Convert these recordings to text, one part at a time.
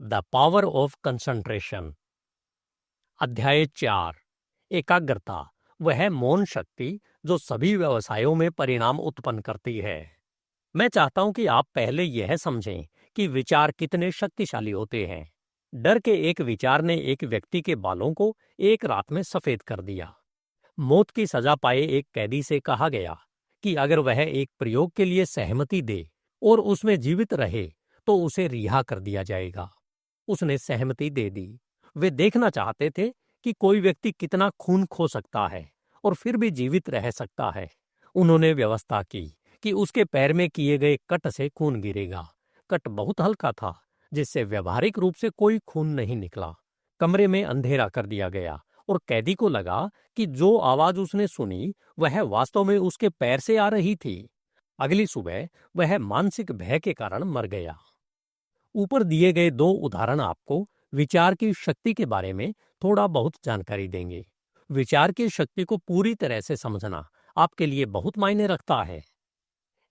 The power of concentration. अध्याय 4। एकाग्रता वह मौन शक्ति जो सभी व्यवसायों में परिणाम उत्पन्न करती है। मैं चाहता हूं कि आप पहले यह समझें कि विचार कितने शक्तिशाली होते हैं। डर के एक विचार ने एक व्यक्ति के बालों को एक रात में सफेद कर दिया। मौत की सजा पाए एक कैदी से कहा गया कि अगर वह एक प्रयोग के लिए सहमति दे और उसमें जीवित रहे तो उसे रिहा कर दिया जाएगा। उसने सहमति दे दी। वे देखना चाहते थे कि कोई व्यक्ति कितना खून खो सकता है और फिर भी जीवित रह सकता है। उन्होंने व्यवस्था की कि उसके पैर में किए गए कट से खून गिरेगा। कट बहुत हल्का था, जिससे व्यवहारिक रूप से कोई खून नहीं निकला। कमरे में अंधेरा कर दिया गया और कैदी को लगा कि जो आवाज उसने सुनी वह वास्तव में उसके पैर से आ रही थी। अगली सुबह वह मानसिक भय के कारण मर गया। ऊपर दिए गए दो उदाहरण आपको विचार की शक्ति के बारे में थोड़ा बहुत जानकारी देंगे। विचार की शक्ति को पूरी तरह से समझना आपके लिए बहुत मायने रखता है।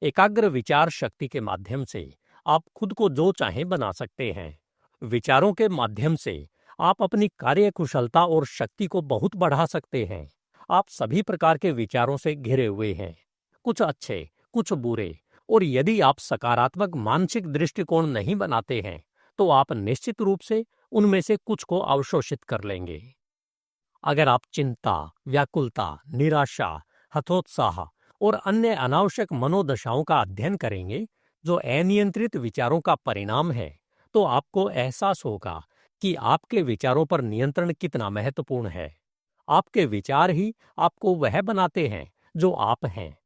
एकाग्र विचार शक्ति के माध्यम से आप खुद को जो चाहें बना सकते हैं। विचारों के माध्यम से आप अपनी कार्यकुशलता और शक्ति को बहुत बढ़ा सकते हैं। आप सभी प्रकार के विचारों से घिरे हुए हैं, कुछ अच्छे, कुछ बुरे, और यदि आप सकारात्मक मानसिक दृष्टिकोण नहीं बनाते हैं तो आप निश्चित रूप से उनमें से कुछ को अवशोषित कर लेंगे। अगर आप चिंता, व्याकुलता, निराशा, हतोत्साह और अन्य अनावश्यक मनोदशाओं का अध्ययन करेंगे जो अनियंत्रित विचारों का परिणाम है, तो आपको एहसास होगा कि आपके विचारों पर नियंत्रण कितना महत्वपूर्ण है। आपके विचार ही आपको वह बनाते हैं जो आप हैं।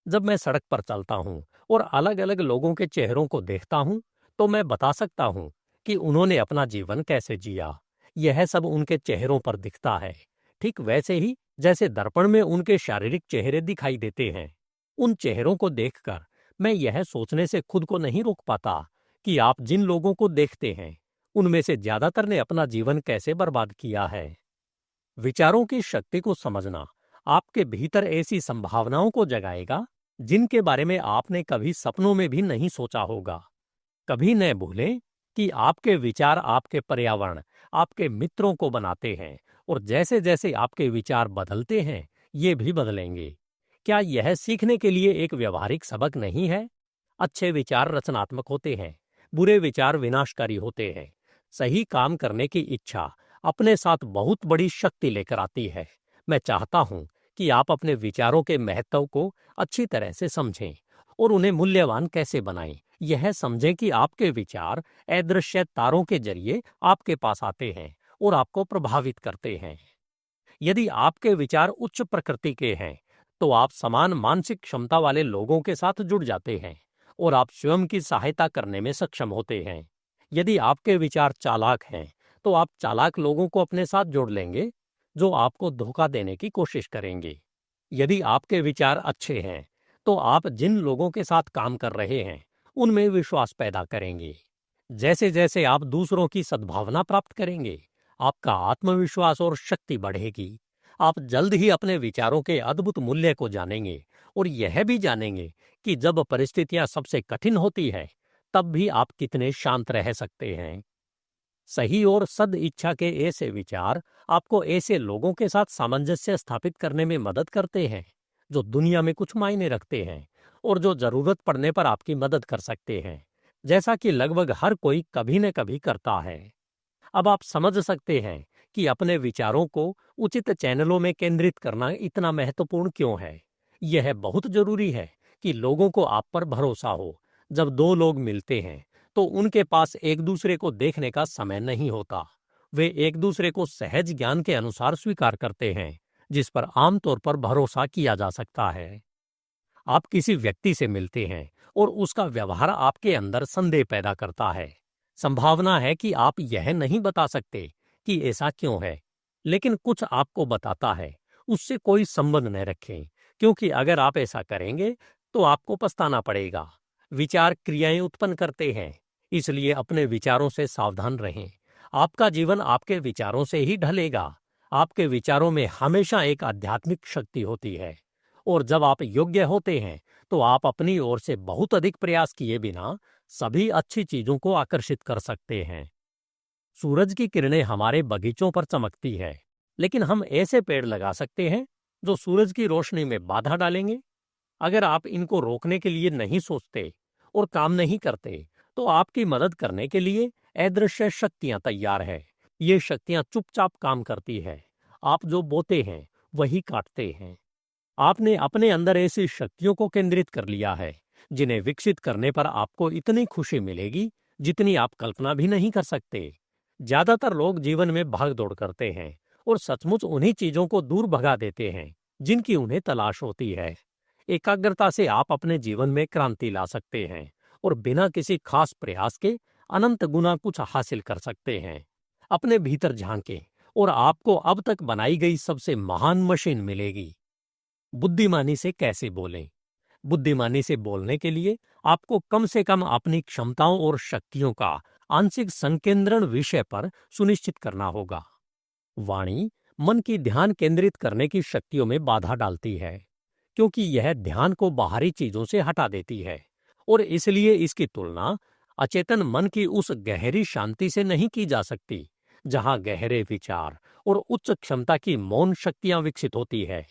जब मैं सड़क पर चलता हूं और अलग अलग लोगों के चेहरों को देखता हूं, तो मैं बता सकता हूं कि उन्होंने अपना जीवन कैसे जिया। यह सब उनके चेहरों पर दिखता है, ठीक वैसे ही जैसे दर्पण में उनके शारीरिक चेहरे दिखाई देते हैं। उन चेहरों को देखकर मैं यह सोचने से खुद को नहीं रोक पाता कि आप जिन लोगों को देखते हैं उनमें से ज्यादातर ने अपना जीवन कैसे बर्बाद किया है। विचारों की शक्ति को समझना आपके भीतर ऐसी संभावनाओं को जगाएगा जिनके बारे में आपने कभी सपनों में भी नहीं सोचा होगा। कभी न भूलें कि आपके विचार आपके पर्यावरण, आपके मित्रों को बनाते हैं, और जैसे जैसे आपके विचार बदलते हैं ये भी बदलेंगे। क्या यह सीखने के लिए एक व्यवहारिक सबक नहीं है? अच्छे विचार रचनात्मक होते हैं, बुरे विचार विनाशकारी होते हैं। सही काम करने की इच्छा अपने साथ बहुत बड़ी शक्ति लेकर आती है। मैं चाहता हूं कि आप अपने विचारों के महत्व को अच्छी तरह से समझें और उन्हें मूल्यवान कैसे बनाएं। यह समझें कि आपके विचार अदृश्य तारों के जरिए आपके पास आते हैं और आपको प्रभावित करते हैं। यदि आपके विचार उच्च प्रकृति के हैं तो आप समान मानसिक क्षमता वाले लोगों के साथ जुड़ जाते हैं और आप स्वयं की सहायता करने में सक्षम होते हैं। यदि आपके विचार चालाक हैं तो आप चालाक लोगों को अपने साथ जोड़ लेंगे जो आपको धोखा देने की कोशिश करेंगे। यदि आपके विचार अच्छे हैं तो आप जिन लोगों के साथ काम कर रहे हैं उनमें विश्वास पैदा करेंगे। जैसे जैसे आप दूसरों की सद्भावना प्राप्त करेंगे, आपका आत्मविश्वास और शक्ति बढ़ेगी। आप जल्द ही अपने विचारों के अद्भुत मूल्य को जानेंगे और यह भी जानेंगे कि जब परिस्थितियां सबसे कठिन होती है तब भी आप कितने शांत रह सकते हैं। सही और सद इच्छा के ऐसे विचार आपको ऐसे लोगों के साथ सामंजस्य स्थापित करने में मदद करते हैं जो दुनिया में कुछ मायने रखते हैं और जो जरूरत पड़ने पर आपकी मदद कर सकते हैं, जैसा कि लगभग हर कोई कभी न कभी करता है। अब आप समझ सकते हैं कि अपने विचारों को उचित चैनलों में केंद्रित करना इतना महत्वपूर्ण क्यों है। यह बहुत जरूरी है कि लोगों को आप पर भरोसा हो। जब दो लोग मिलते हैं तो उनके पास एक दूसरे को देखने का समय नहीं होता। वे एक दूसरे को सहज ज्ञान के अनुसार स्वीकार करते हैं, जिस पर आमतौर पर भरोसा किया जा सकता है। आप किसी व्यक्ति से मिलते हैं और उसका व्यवहार आपके अंदर संदेह पैदा करता है। संभावना है कि आप यह नहीं बता सकते कि ऐसा क्यों है, लेकिन कुछ आपको बताता है। उससे कोई संबंध न रखें, क्योंकि अगर आप ऐसा करेंगे तो आपको पछताना पड़ेगा। विचार क्रियाएं उत्पन्न करते हैं, इसलिए अपने विचारों से सावधान रहें। आपका जीवन आपके विचारों से ही ढलेगा। आपके विचारों में हमेशा एक आध्यात्मिक शक्ति होती है, और जब आप योग्य होते हैं तो आप अपनी ओर से बहुत अधिक प्रयास किए बिना सभी अच्छी चीजों को आकर्षित कर सकते हैं। सूरज की किरणें हमारे बगीचों पर चमकती है, लेकिन हम ऐसे पेड़ लगा सकते हैं जो सूरज की रोशनी में बाधा डालेंगे। अगर आप इनको रोकने के लिए नहीं सोचते और काम नहीं करते, तो आपकी मदद करने के लिए अदृश्य शक्तियां तैयार है। ये शक्तियां चुपचाप काम करती है। आप जो बोते हैं वही काटते हैं। आपने अपने अंदर ऐसी शक्तियों को केंद्रित कर लिया है जिन्हें विकसित करने पर आपको इतनी खुशी मिलेगी जितनी आप कल्पना भी नहीं कर सकते। ज्यादातर लोग जीवन में भाग दौड़ करते हैं और सचमुच उन्हीं चीजों को दूर भगा देते हैं जिनकी उन्हें तलाश होती है। एकाग्रता से आप अपने जीवन में क्रांति ला सकते हैं और बिना किसी खास प्रयास के अनंत गुना कुछ हासिल कर सकते हैं। अपने भीतर झांकें और आपको अब तक बनाई गई सबसे महान मशीन मिलेगी। बुद्धिमानी से कैसे बोलें? बुद्धिमानी से बोलने के लिए आपको कम से कम अपनी क्षमताओं और शक्तियों का आंशिक संकेंद्रण विषय पर सुनिश्चित करना होगा। वाणी मन की ध्यान केंद्रित करने की शक्तियों में बाधा डालती है, क्योंकि यह ध्यान को बाहरी चीजों से हटा देती है और इसलिए इसकी तुलना अचेतन मन की उस गहरी शांति से नहीं की जा सकती जहां गहरे विचार और उच्च क्षमता की मौन शक्तियां विकसित होती है।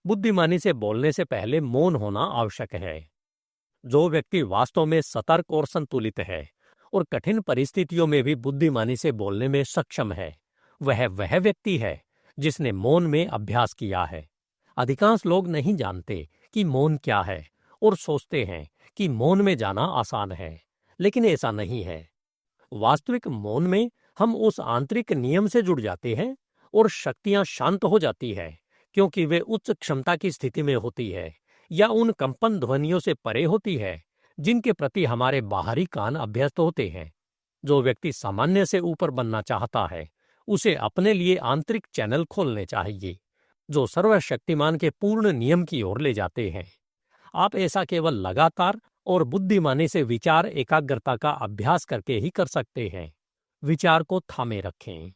बुद्धिमानी से बोलने से पहले मौन होना आवश्यक है। जो व्यक्ति वास्तव में सतर्क और संतुलित है और कठिन परिस्थितियों में भी बुद्धिमानी से बोलने में सक्षम है, वह व्यक्ति है जिसने मौन में अभ्यास किया है। अधिकांश लोग नहीं जानते कि मौन क्या है और सोचते हैं कि मौन में जाना आसान है, लेकिन ऐसा नहीं है। वास्तविक मौन में हम उस आंतरिक नियम से जुड़ जाते हैं और शक्तियां शांत हो जाती है, क्योंकि वे उच्च क्षमता की स्थिति में होती है या उन कंपन ध्वनियों से परे होती है जिनके प्रति हमारे बाहरी कान अभ्यस्त होते हैं। जो व्यक्ति सामान्य से ऊपर बनना चाहता है, उसे अपने लिए आंतरिक चैनल खोलने चाहिए जो सर्वशक्तिमान के पूर्ण नियम की ओर ले जाते हैं। आप ऐसा केवल लगातार और बुद्धिमानी से विचार एकाग्रता का अभ्यास करके ही कर सकते हैं। विचार को थामे रखें।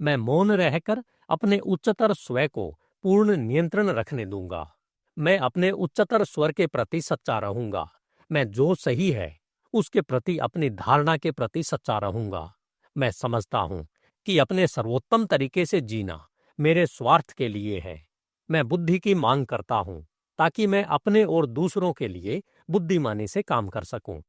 मैं मौन रहकर अपने उच्चतर स्व को पूर्ण नियंत्रण रखने दूंगा। मैं अपने उच्चतर स्वर के प्रति सच्चा रहूंगा। मैं जो सही है उसके प्रति अपनी धारणा के प्रति सच्चा रहूंगा। मैं समझता हूं कि अपने सर्वोत्तम तरीके से जीना मेरे स्वार्थ के लिए है। मैं बुद्धि की मांग करता हूं ताकि मैं अपने और दूसरों के लिए बुद्धिमानी से काम कर सकूं।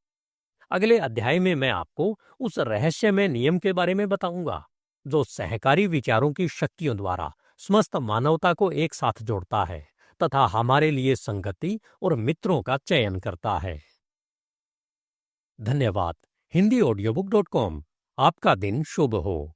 अगले अध्याय में मैं आपको उस रहस्यमय नियम के बारे में बताऊंगा जो सहकारी विचारों की शक्तियों द्वारा समस्त मानवता को एक साथ जोड़ता है तथा हमारे लिए संगति और मित्रों का चयन करता है। धन्यवाद। HindiAudiobook.com। आपका दिन शुभ हो।